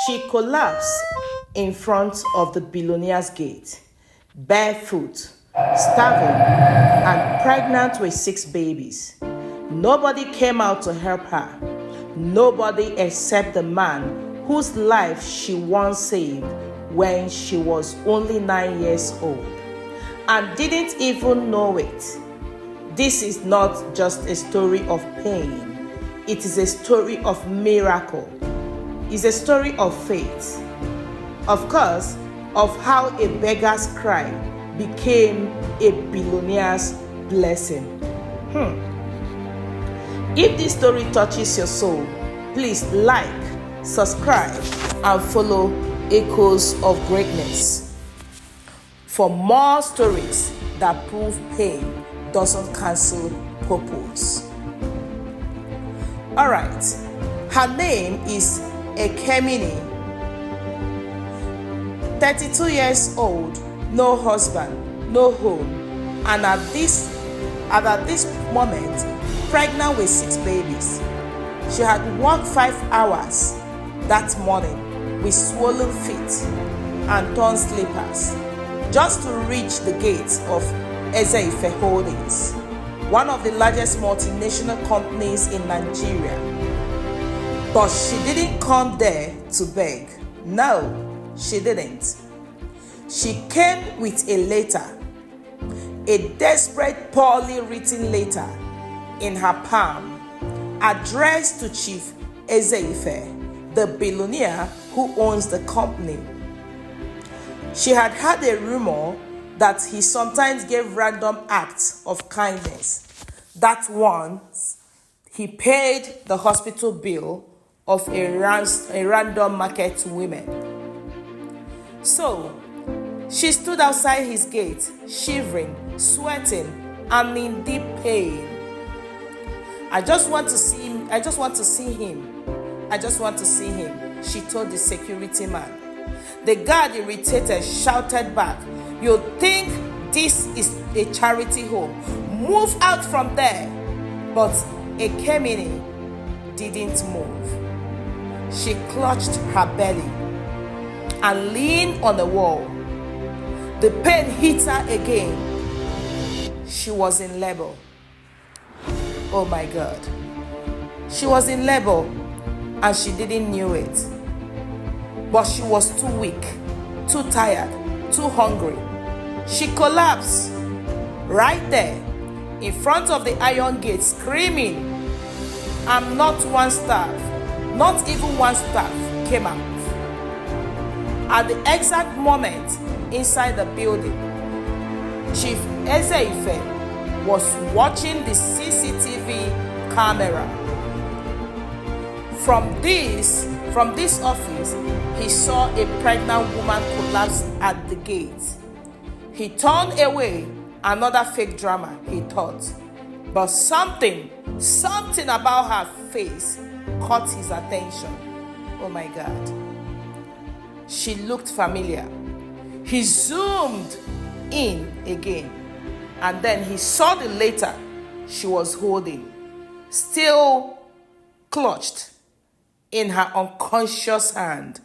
She collapsed in front of the Billionaire's gate, barefoot, starving, and pregnant with 6 babies. Nobody came out to help her. Nobody except the man whose life she once saved when she was only 9 years old and didn't even know it. This is not just a story of pain. It is a story of miracle. It's a story of faith. Of course, of how a beggar's cry became a billionaire's blessing. If this story touches your soul, please like, subscribe, and follow Echoes of Greatness for more stories that prove pain doesn't cancel purpose. Alright, her name is Ekemini, 32 years old, no husband, no home, and at this moment, pregnant with 6 babies. She had walked 5 hours that morning with swollen feet and torn slippers just to reach the gates of Eze-Ife Holdings, one of the largest multinational companies in Nigeria. But she didn't come there to beg. No, she didn't. She came with a letter, a desperate, poorly written letter in her palm, addressed to Chief Eze-Ife, the billionaire who owns the company. She had heard a rumor that he sometimes gave random acts of kindness. That once, he paid the hospital bill of a random market woman. So, she stood outside his gate, shivering, sweating, and in deep pain. I just want to see him, she told the security man. The guard, irritated, shouted back, "You think this is a charity home? Move out from there." But Ekemini didn't move. She clutched her belly and leaned on the wall. The pain hit her again. She was in labor. Oh my God. She was in labor and she didn't know it. But she was too weak, too tired, too hungry. She collapsed right there in front of the iron gate, screaming, and not even one staff came out. At the exact moment inside the building, Chief Eze-Ife was watching the CCTV camera. From this office, he saw a pregnant woman collapse at the gate. He turned away, another fake drama, he thought. But something about her face caught his attention. Oh my God. She looked familiar. He zoomed in again, and then he saw the letter she was holding, still clutched in her unconscious hand.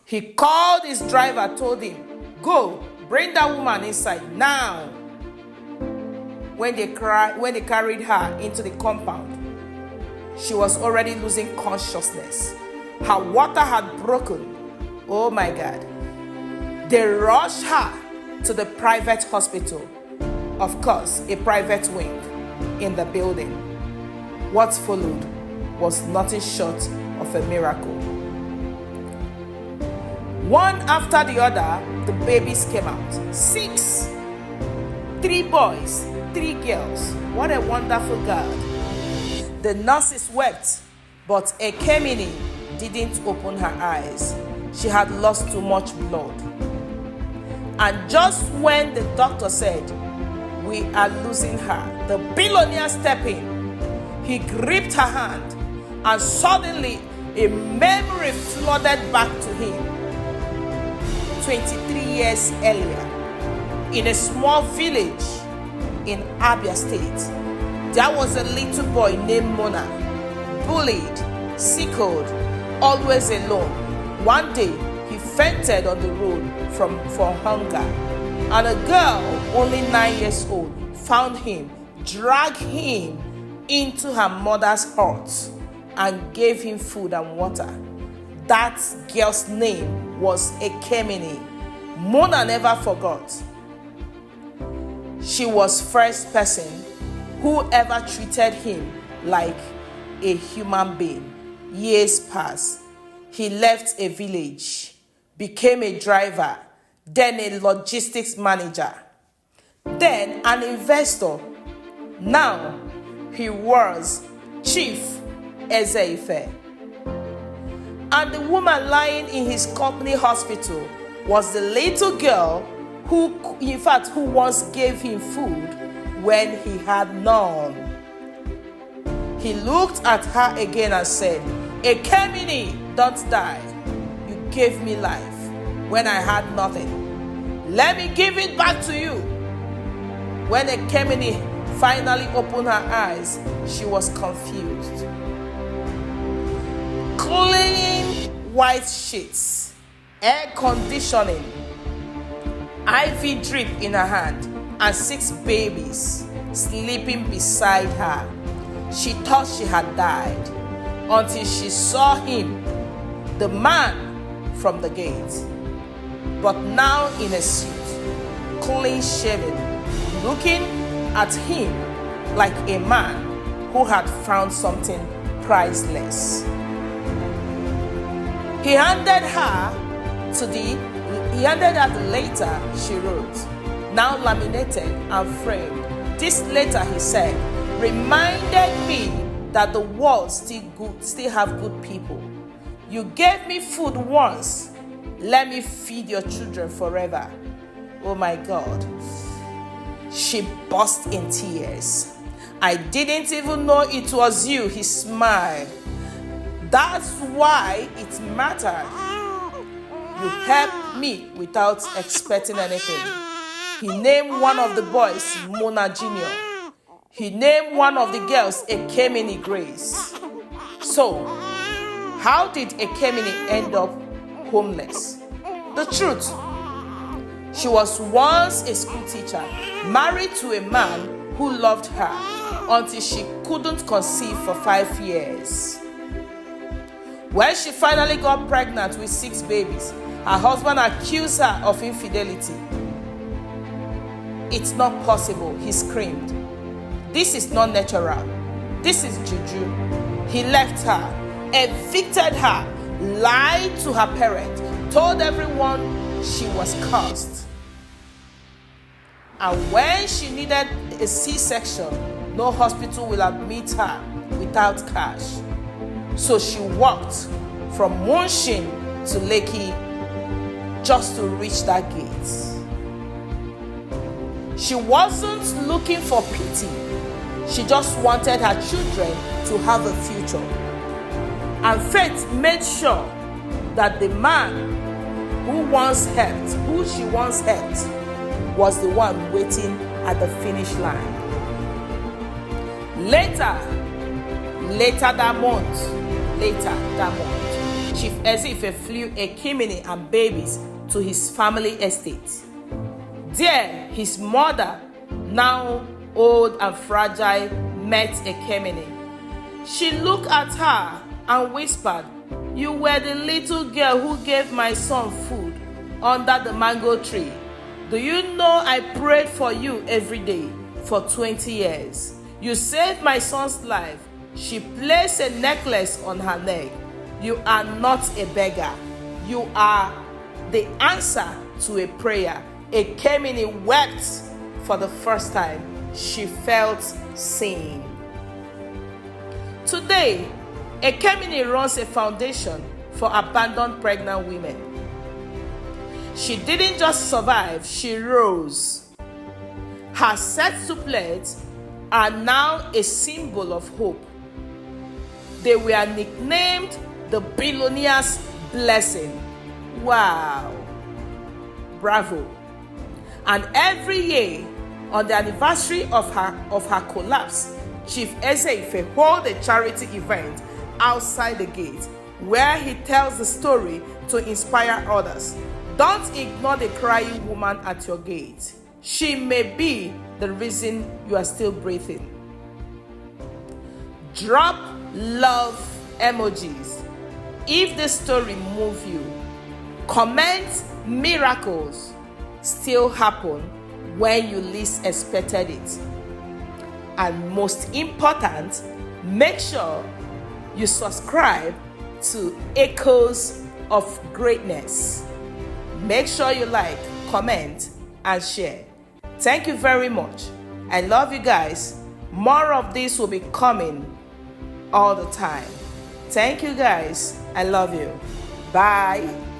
He called his driver, told him, "Go, bring that woman inside now." When they carried her into the compound, she was already losing consciousness. Her water had broken. Oh my God. They rushed her to the private hospital. Of course, a private wing in the building. What followed was nothing short of a miracle. One after the other, the babies came out. 6. 3 boys, 3 girls. What a wonderful God. The nurses wept, but Ekemini didn't open her eyes. She had lost too much blood. And just when the doctor said, "We are losing her," the billionaire stepped in. He gripped her hand, and suddenly a memory flooded back to him. 23 years earlier, in a small village in Abia State, there was a little boy named Mona, bullied, sickled, always alone. One day, he fainted on the road for hunger, and a girl, only 9 years old, found him, dragged him into her mother's hut, and gave him food and water. That girl's name was Ekemini. Mona never forgot. She was first person who ever treated him like a human being. Years passed. He left a village, became a driver, then a logistics manager, then an investor. Now he was Chief Ezeife. And the woman lying in his company hospital was the little girl who once gave him food when he had none. He looked at her again and said, Ekemini, don't die. You gave me life when I had nothing. Let me give it back to you. When Ekemini finally opened her eyes, she was confused. Clean white sheets, air conditioning, IV drip in her hand, and 6 babies sleeping beside her. She thought she had died until she saw him, the man from the gate, but now in a suit, clean shaven, looking at him like a man who had found something priceless. He handed her the letter she wrote, now laminated and framed. This letter, he said, reminded me that the world still have good people. You gave me food once. Let me feed your children forever. Oh my God. She burst in tears. I didn't even know it was you, he smiled. That's why it mattered. You helped me without expecting anything. He named one of the boys Mona Jr. He named one of the girls Ekemini Grace. So, how did Ekemini end up homeless? The truth. She was once a school teacher, married to a man who loved her until she couldn't conceive for 5 years. When she finally got pregnant with 6 babies, her husband accused her of infidelity. It's not possible, he screamed. This is not natural. This is juju. He left her, evicted her, lied to her parents, told everyone she was cursed. And when she needed a C-section, no hospital will admit her without cash. So she walked from Munshin to Lekki just to reach that gate. She wasn't looking for pity. She just wanted her children to have a future. And Faith made sure that the man who she once helped, was the one waiting at the finish line. Later that month, Chief Ezeife flew Ekemini and babies to his family estate. There, his mother, now old and fragile, met Ekemini. She looked at her and whispered, "You were the little girl who gave my son food under the mango tree. Do you know I prayed for you every day for 20 years? You saved my son's life." She placed a necklace on her neck. "You are not a beggar. You are the answer to a prayer." Ekemini wept for the first time. She felt seen. Today, Ekemini runs a foundation for abandoned pregnant women. She didn't just survive, she rose. Her sextuplets are now a symbol of hope. They were nicknamed the Billionaire's Blessing. Wow. Bravo. And every year, on the anniversary of her collapse, Chief Ezeife holds a charity event outside the gate where he tells the story to inspire others. Don't ignore the crying woman at your gate. She may be the reason you are still breathing. Drop love emojis if the story moves you. Comment miracles still happen when you least expected it. And most important, make sure you subscribe to Echoes of Greatness. Make sure you like, comment, and share. Thank you very much. I love you guys. More of this will be coming all the time. Thank you guys. I love you. Bye.